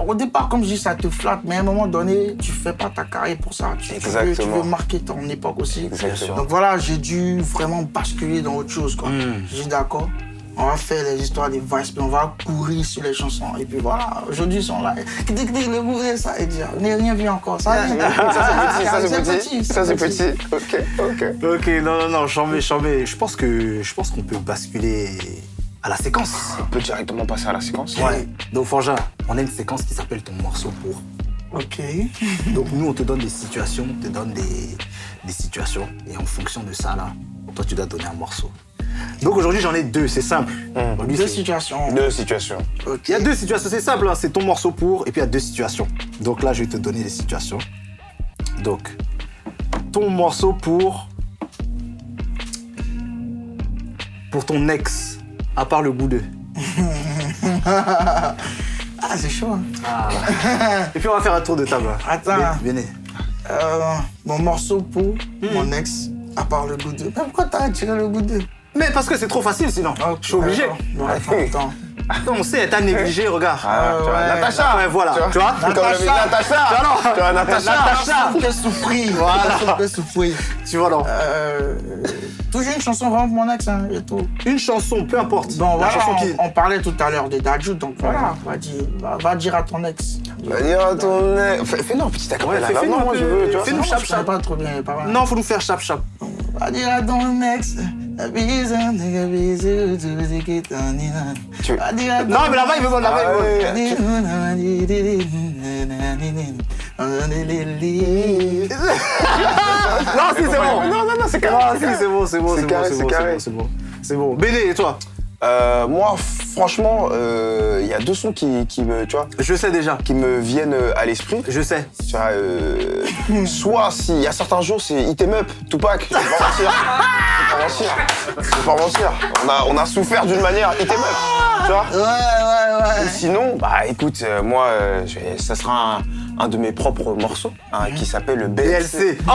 Speaker 1: Au départ, comme je dis, ça te flatte, mais à un moment donné, tu fais pas ta carrière pour ça. Tu veux marquer ton époque aussi. Donc voilà, j'ai dû vraiment basculer dans autre chose, quoi. J'ai dit d'accord. On va faire les histoires des Vice, puis on va courir sur les chansons. Et puis voilà, aujourd'hui, ils sont là. Le bourré, ça, et dire, rien vu encore. Ça,
Speaker 3: c'est petit.
Speaker 4: Ok, non, j'en mets. Je pense qu'on peut basculer à la séquence.
Speaker 3: On peut directement passer à la séquence.
Speaker 4: Ouais. Donc, Frangin, on a une séquence qui s'appelle ton morceau pour.
Speaker 1: Ok.
Speaker 4: Donc, nous, on te donne des situations, on te donne des situations. Et en fonction de ça, là, toi, tu dois donner un morceau. Donc aujourd'hui j'en ai deux, c'est simple.
Speaker 1: Deux situations.
Speaker 4: Okay. Il y a deux situations, c'est simple, hein. C'est ton morceau pour, et puis il y a deux situations. Donc là je vais te donner les situations. Donc, ton morceau pour ton ex, à part le goût d'eux.
Speaker 1: Ah, c'est chaud. Hein.
Speaker 4: Ah. Et puis on va faire un tour de table.
Speaker 1: Attends.
Speaker 4: Venez.
Speaker 1: Mon morceau pour mon ex, à part le goût d'eux. Mais pourquoi t'as retiré le goût d'eux?
Speaker 4: Mais parce que c'est trop facile sinon. Je suis obligé.
Speaker 1: Bon, attends.
Speaker 4: On sait, t'as négligé, regarde.
Speaker 3: Natacha.
Speaker 4: Ouais, voilà. Tu vois
Speaker 3: Natacha. Tu vois, Natacha.
Speaker 1: Quel souffrir. Voilà. Quel souffrir.
Speaker 4: Tu vois, non.
Speaker 1: Toujours une chanson vraiment pour mon ex, hein, et tout.
Speaker 4: Une chanson, peu importe.
Speaker 1: Bon,
Speaker 4: La
Speaker 1: voilà,
Speaker 4: chanson qui...
Speaker 1: on parlait tout à l'heure de Dadju, donc voilà. Va dire à ton ex.
Speaker 3: Va dire à ton ex. Fais-nous un petit acapella.
Speaker 4: Ouais, fais-nous
Speaker 3: moi, je veux, tu vois.
Speaker 4: Fais-nous
Speaker 1: Je sais pas trop bien les paroles.
Speaker 4: Non, faut nous faire chap-chap.
Speaker 1: Va dire à ton ex. Va dire à ton
Speaker 4: Non, mais là-bas, il veut la Non, si, c'est bon.
Speaker 3: Non, c'est carré.
Speaker 4: Si, c'est bon. C'est bon. Béné, et toi?
Speaker 3: Moi, franchement, il y a deux sons qui me, tu vois,
Speaker 4: Je sais déjà.
Speaker 3: qui me viennent à l'esprit.
Speaker 4: Je sais.
Speaker 3: Tu vois, soit s'il y a certains jours, c'est Hit 'em Up, Tupac. Je vais pas mentir. On a souffert d'une manière Hit 'em Up. Tu vois.
Speaker 1: Ouais.
Speaker 3: Et sinon, bah écoute, moi, ça sera un de mes propres morceaux qui s'appelle le BLC.
Speaker 4: Oh,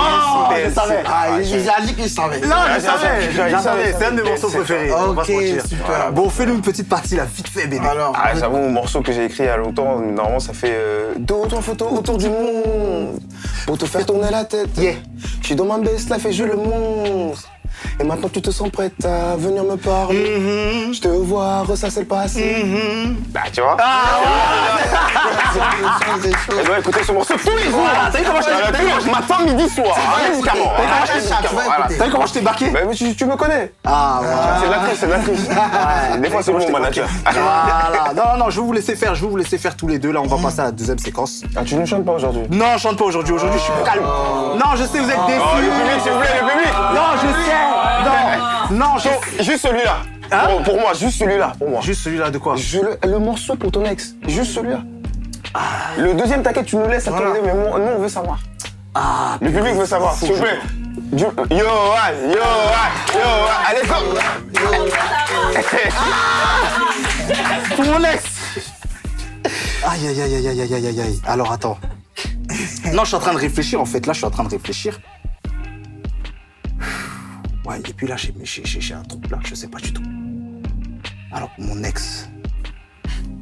Speaker 4: je savais.
Speaker 1: Il a dit qu'il savait.
Speaker 4: Non, je savais. C'est un de mes morceaux préférés. On va se mentir.
Speaker 1: Super.
Speaker 4: Bon, fais-nous une petite partie là, vite fait, Béné.
Speaker 1: Alors,
Speaker 3: J'avoue, mon morceau que j'ai écrit il y a longtemps, normalement ça fait 2 ou 3 photos autour du monde pour te faire tourner la tête.
Speaker 4: Yeah.
Speaker 3: Je suis dans ma best life et je le montre. Et maintenant tu te sens prête à venir me parler. Je te vois ressasser le passé. Bah tu vois. Elle doit écouter ce morceau tous les jours.
Speaker 4: T'as vu comment je t'ai
Speaker 3: matin, midi, soir. Médicament.
Speaker 4: T'as vu comment je t'ai baqué?
Speaker 3: Mais tu me connais.
Speaker 4: Ah, voilà.
Speaker 3: C'est de la triche. Des fois c'est mon manager.
Speaker 4: Voilà. Non, je vais vous laisser faire tous les deux. Là, on va passer à la deuxième séquence.
Speaker 3: Ah, tu ne chantes pas aujourd'hui?
Speaker 4: Non, je chante pas aujourd'hui. Aujourd'hui, je suis calme. Non, je sais, vous êtes déçus.
Speaker 3: Le public, s'il vous plaît, le public.
Speaker 4: Non, je sais. Non,
Speaker 3: Juste celui-là. Pour moi, juste celui-là. Pour moi.
Speaker 4: Juste celui-là de quoi?
Speaker 3: Le morceau pour ton ex. Juste celui-là. Le deuxième taquet, tu nous laisses à ton idée, mais nous, on veut savoir. Le public veut savoir, s'il vous plaît. Yoann. Allez, go.
Speaker 4: Pour mon ex. Aïe. Alors, attends. Non, je suis en train de réfléchir, en fait. Là, je suis en train de réfléchir. Ouais, et puis là, j'ai un truc là, je sais pas du tout. Alors, mon ex.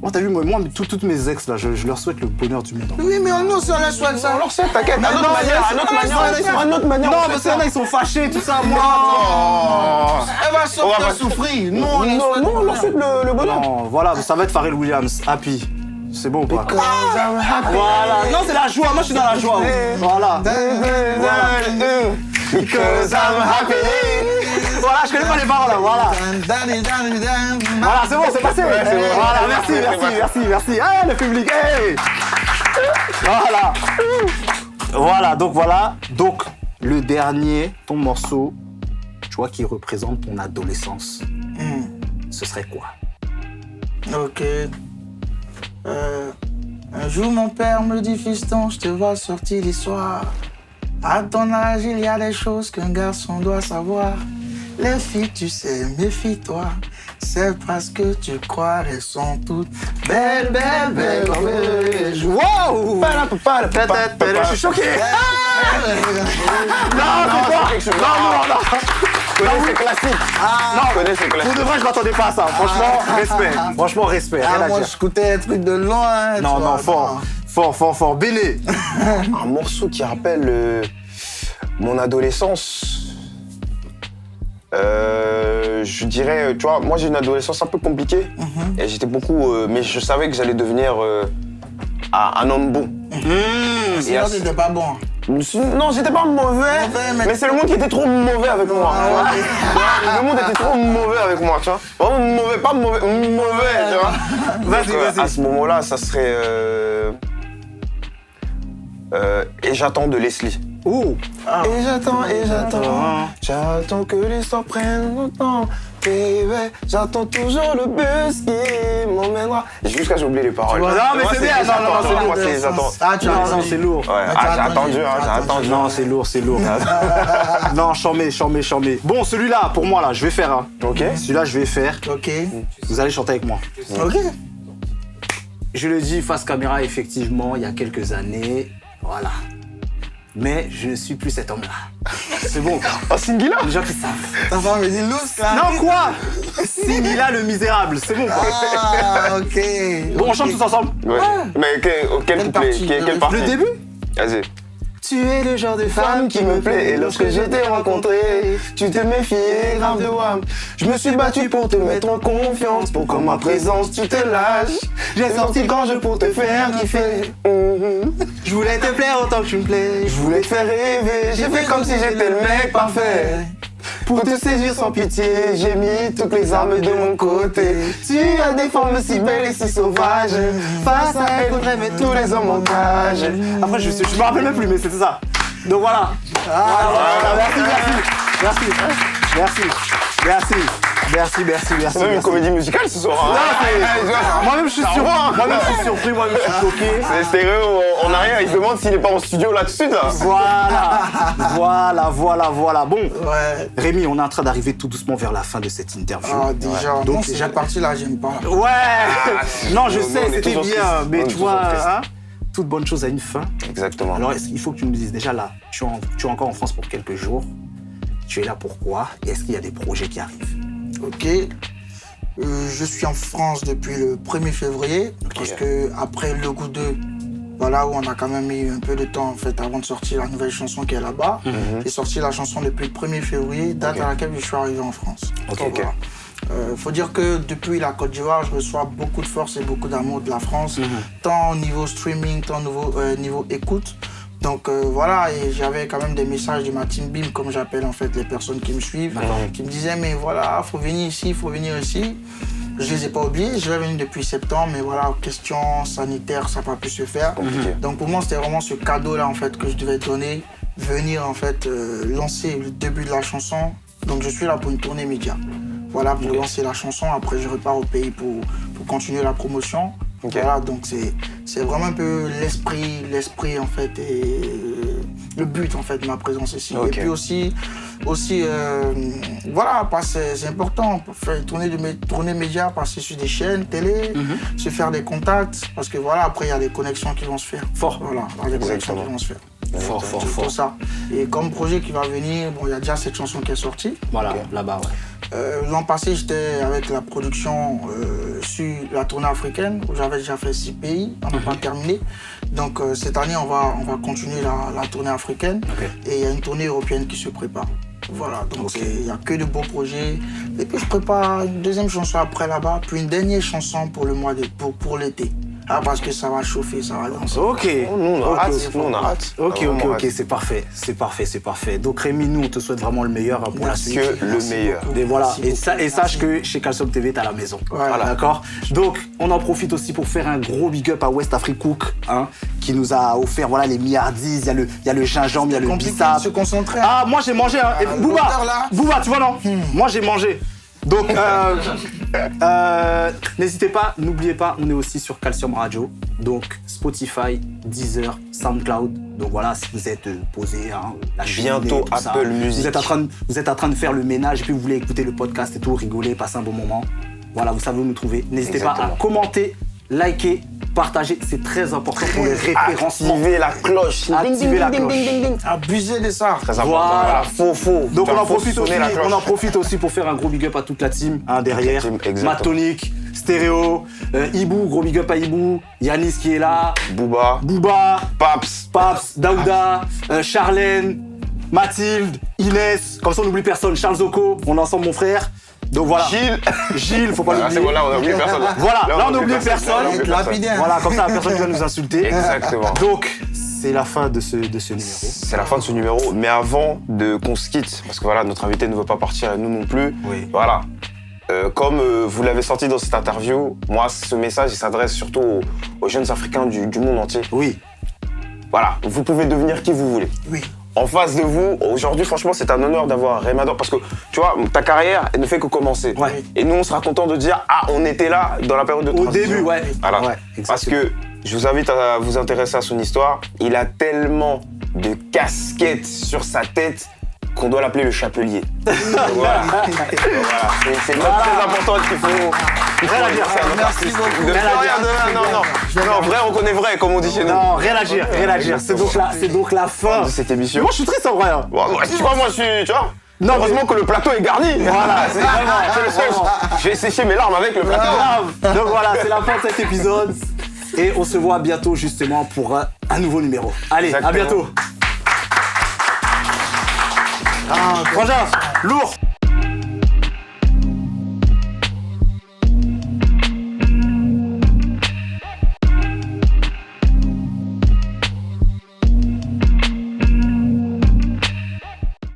Speaker 4: Moi, t'as vu, moi toutes mes ex, là, je leur souhaite le bonheur du monde.
Speaker 1: oui, mais nous, si on leur souhaite ça.
Speaker 3: On leur sait, t'inquiète. À notre manière.
Speaker 4: Non, parce qu'il y en a, ils sont fâchés, tout ça, moi.
Speaker 1: Elle va souffrir. Non,
Speaker 3: on leur souhaite le bonheur.
Speaker 4: Non, voilà, ça va être Pharrell Williams, Happy. C'est bon ou pas? Voilà, non, c'est la joie, moi je suis dans la joie. Voilà.
Speaker 3: Because I'm happy.
Speaker 4: Voilà, je connais pas les paroles là, voilà. Voilà, c'est bon, c'est passé. Voilà, merci. Ah, le public, hey. Voilà, donc le dernier, ton morceau, tu vois, qui représente ton adolescence, ce serait quoi?
Speaker 1: Ok. Un jour, mon père me dit, fiston, je te vois sortir les soirs. À ton âge, il y a des choses qu'un garçon doit savoir. Les filles, tu sais, méfie-toi. C'est parce que tu crois, elles sont toutes belles.
Speaker 4: Wow! Je suis choqué! Non!
Speaker 3: C'est classique.
Speaker 4: Pour de vrai, je m'attendais pas à ça. Franchement, respect. Rien à
Speaker 1: Moi,
Speaker 4: dire.
Speaker 1: je écoutais un truc de loin.
Speaker 4: Non, fort. Béné.
Speaker 3: Un morceau qui rappelle mon adolescence. Je dirais, tu vois, moi j'ai une adolescence un peu compliquée. Et j'étais beaucoup, mais je savais que j'allais devenir un homme bon.
Speaker 1: Sinon, t'étais pas bon.
Speaker 3: Non, j'étais pas mauvais, mais c'est le monde qui était trop mauvais avec moi. Le monde était trop mauvais avec moi, tu vois. Vraiment mauvais, pas mauvais, tu vois.
Speaker 4: Vas-y.
Speaker 3: À ce moment-là, ça serait... Et j'attends de Leslie.
Speaker 4: Oh.
Speaker 3: Et j'attends que l'histoire prenne mon temps. Baby, j'attends toujours le bus qui m'emmènera. Jusqu'à j'ai oublié les paroles.
Speaker 4: Non, mais c'est bien.
Speaker 3: Moi, j'attends.
Speaker 1: Ah, tu as raison.
Speaker 4: Non, c'est lourd.
Speaker 3: Ouais. J'ai attendu.
Speaker 4: Non, c'est lourd. Non, chambé. Bon, celui-là, pour moi, là, je vais faire. Hein.
Speaker 3: Ok.
Speaker 4: Celui-là, je vais faire.
Speaker 1: Ok.
Speaker 4: Vous allez chanter avec moi.
Speaker 1: Ok.
Speaker 4: Je le dis face caméra, effectivement, il y a quelques années. Voilà. Mais je ne suis plus cet homme-là. C'est bon, quoi.
Speaker 3: Oh, Singila.
Speaker 4: Les gens qui savent.
Speaker 1: Ta femme me dit loose, là.
Speaker 4: Non, quoi Singila le misérable, c'est bon, quoi.
Speaker 1: Ah, ok.
Speaker 4: Bon, on chante tous ensemble.
Speaker 3: Ouais. Mais quel couplet
Speaker 1: partie
Speaker 3: quelle partie
Speaker 4: Le début.
Speaker 3: Vas-y.
Speaker 4: Tu es le genre de
Speaker 3: Femme qui me plaît, et lorsque je t'ai rencontré, tu te méfiais grave de moi. Je me suis battu pour te mettre en confiance, pour qu'en ma présence tu te lâches. J'ai sorti le gorge pour te faire kiffer.
Speaker 4: Je voulais te plaire autant que tu me plais.
Speaker 3: Je voulais te faire rêver, j'ai fait comme si j'étais le mec parfait. Pour te séduire sans pitié, j'ai mis toutes les armes de mon côté. Tu as des formes si belles et si sauvages. Face à elle, faudrait mettre tous les hommes en cage.
Speaker 4: Après, je me rappelle même plus, mais c'était ça. Donc voilà. Merci.
Speaker 3: C'est même une comédie musicale ce soir. Hein.
Speaker 4: Moi-même, je suis surpris, moi-même, je suis choqué.
Speaker 3: C'est stéréo en arrière, il se demande s'il est pas en studio là tout de suite. Là.
Speaker 4: Voilà. Bon,
Speaker 1: Ouais.
Speaker 4: Rémi, on est en train d'arriver tout doucement vers la fin de cette interview.
Speaker 1: Ah, déjà.
Speaker 4: Donc,
Speaker 1: Donc, cette partie-là, j'aime pas.
Speaker 4: Ouais. Non, je
Speaker 3: nous,
Speaker 4: sais,
Speaker 3: on est
Speaker 4: c'était
Speaker 3: toujours
Speaker 4: bien,
Speaker 3: tristes.
Speaker 4: mais
Speaker 3: On est
Speaker 4: tu
Speaker 3: toujours
Speaker 4: vois,
Speaker 3: tristes.
Speaker 4: hein, toute bonne chose a une fin.
Speaker 3: Exactement.
Speaker 4: Alors, il faut que tu me dises déjà là, tu es encore en France pour quelques jours. Tu es là pourquoi? Et est-ce qu'il y a des projets qui arrivent?
Speaker 1: Ok. Je suis en France depuis le 1er février. Parce que après le goût 2, voilà où on a quand même eu un peu de temps en fait avant de sortir la nouvelle chanson qui est là-bas. J'ai sorti la chanson depuis le 1er février, date à laquelle je suis arrivé en France.
Speaker 3: Ok.
Speaker 1: Voilà. Faut dire que depuis la Côte d'Ivoire, je reçois beaucoup de force et beaucoup d'amour de la France, tant au niveau streaming, tant au niveau écoute. Donc voilà, et j'avais quand même des messages de ma team BIM, comme j'appelle en fait les personnes qui me suivent, qui me disaient mais voilà, faut venir ici, faut venir ici. Je les ai pas oubliés, je vais venir depuis septembre, mais voilà, question sanitaire, ça n'a pas pu se faire.
Speaker 3: Compliqué.
Speaker 1: Donc pour moi, c'était vraiment ce cadeau-là en fait que je devais donner, venir en fait lancer le début de la chanson. Donc je suis là pour une tournée média. Voilà, pour lancer la chanson. Après, je repars au pays pour continuer la promotion. Voilà, donc c'est vraiment un peu l'esprit en fait et le but en fait de ma présence ici. Et puis aussi voilà, c'est important, faire tourner médias, passer sur des chaînes télé, se faire des contacts, parce que voilà, après il y a des connexions qui vont se faire. Voilà, il y a des connexions qui vont se faire.
Speaker 4: Fort.
Speaker 1: Tout ça. Et comme projet qui va venir, bon, il y a déjà cette chanson qui est sortie.
Speaker 4: Voilà, là-bas, ouais.
Speaker 1: L'an passé, j'étais avec la production sur la tournée africaine, où j'avais déjà fait 6 pays, on n'a pas terminé. Donc cette année, on va continuer la tournée africaine. Et il y a une tournée européenne qui se prépare. Voilà, donc il n'y a que de beaux projets. Et puis je prépare une deuxième chanson après là-bas, puis une dernière chanson pour le mois pour l'été. Ah, parce que ça va chauffer, ça va danser.
Speaker 4: Ok.
Speaker 3: Nous, on a hâte.
Speaker 4: Ok, c'est parfait. Donc Rémi, nous, on te souhaite vraiment le meilleur pour la suite.
Speaker 3: Que le meilleur.
Speaker 4: Et voilà,
Speaker 1: Merci
Speaker 4: et sache que chez Calcium TV, t'as la maison.
Speaker 1: Voilà.
Speaker 4: D'accord. Donc, on en profite aussi pour faire un gros big up à West Afrique Cook, hein, qui nous a offert voilà, les milliardises, il y a le gingembre, il y a le bissap.
Speaker 1: Se concentrer.
Speaker 4: Ah, moi j'ai mangé, hein. Et
Speaker 1: l'odeur, là.
Speaker 4: Booba, tu vois, non Moi j'ai mangé. Donc, n'hésitez pas, n'oubliez pas, on est aussi sur Calcium Radio, donc Spotify, Deezer, SoundCloud. Donc voilà, si vous êtes posé, hein, la
Speaker 3: bientôt
Speaker 4: tout ça,
Speaker 3: Apple Music.
Speaker 4: vous êtes en train de faire le ménage et puis vous voulez écouter le podcast et tout, rigoler, passer un bon moment. Voilà, vous savez où nous trouver. N'hésitez pas à commenter, liker, partager, c'est très important pour les référencements.
Speaker 3: Activez la cloche.
Speaker 4: Activez la cloche.
Speaker 1: Abusez de ça.
Speaker 3: Très important.
Speaker 4: Voilà.
Speaker 3: Faux.
Speaker 4: Donc on en
Speaker 3: Faut
Speaker 4: profite aussi pour faire un gros big up à toute la team, hein, derrière.
Speaker 3: Toute la team, exactement.
Speaker 4: Matonic, Stéréo, Ibou, gros big up à Ibou, Yanis qui est là,
Speaker 3: Booba,
Speaker 4: Paps, Daouda, Charlène, Mathilde, Inès, comme ça on n'oublie personne, Charles Zoko, on est ensemble mon frère. Donc voilà. Gilles, faut pas l'oublier.
Speaker 3: C'est bon, là on a oublié personne.
Speaker 4: Voilà, là on a oublié personne.
Speaker 1: Lapidaire.
Speaker 4: Voilà, comme ça la personne qui va nous insulter.
Speaker 3: Exactement.
Speaker 4: Donc, c'est la fin de ce numéro.
Speaker 3: C'est la fin de ce numéro, mais avant qu'on se quitte, parce que voilà, notre invité ne veut pas partir et nous non plus.
Speaker 4: Oui.
Speaker 3: Voilà. Comme vous l'avez senti dans cette interview, moi, ce message, il s'adresse surtout aux jeunes Africains du monde entier.
Speaker 4: Oui.
Speaker 3: Voilà, vous pouvez devenir qui vous voulez.
Speaker 1: Oui.
Speaker 3: en face de vous. Aujourd'hui, franchement, c'est un honneur d'avoir Raymador parce que, tu vois, ta carrière, elle ne fait que commencer.
Speaker 4: Ouais.
Speaker 3: Et nous, on sera content de dire, ah, on était là dans la période de transition.
Speaker 4: Au début, ouais.
Speaker 3: Voilà.
Speaker 4: Ouais,
Speaker 3: Parce
Speaker 4: exactement.
Speaker 3: que je vous invite à vous intéresser à son histoire. Il a tellement de casquettes sur sa tête qu'on doit l'appeler le chapelier. Donc voilà. C'est une note très importante qu'il faut.
Speaker 4: Rien à dire.
Speaker 1: Merci beaucoup.
Speaker 3: De
Speaker 4: Rien à
Speaker 3: rien,
Speaker 4: dire.
Speaker 3: de rien, non, vrai, on connaît vrai, comme on dit chez nous.
Speaker 4: Non, rien à dire, rien à dire. C'est donc la fin
Speaker 3: De cette émission.
Speaker 4: Moi, je suis triste en vrai. Hein.
Speaker 3: Bon, tu vois, moi, je suis, tu vois.
Speaker 4: Non,
Speaker 3: Heureusement que le plateau est garni.
Speaker 4: Voilà,
Speaker 3: c'est le seul. Je vais sécher mes larmes avec le plateau.
Speaker 4: Grave. Donc voilà, c'est la fin de cet épisode. Et on se voit bientôt justement pour un nouveau numéro. Allez,
Speaker 3: Exactement.
Speaker 4: à bientôt. Frangin, lourd.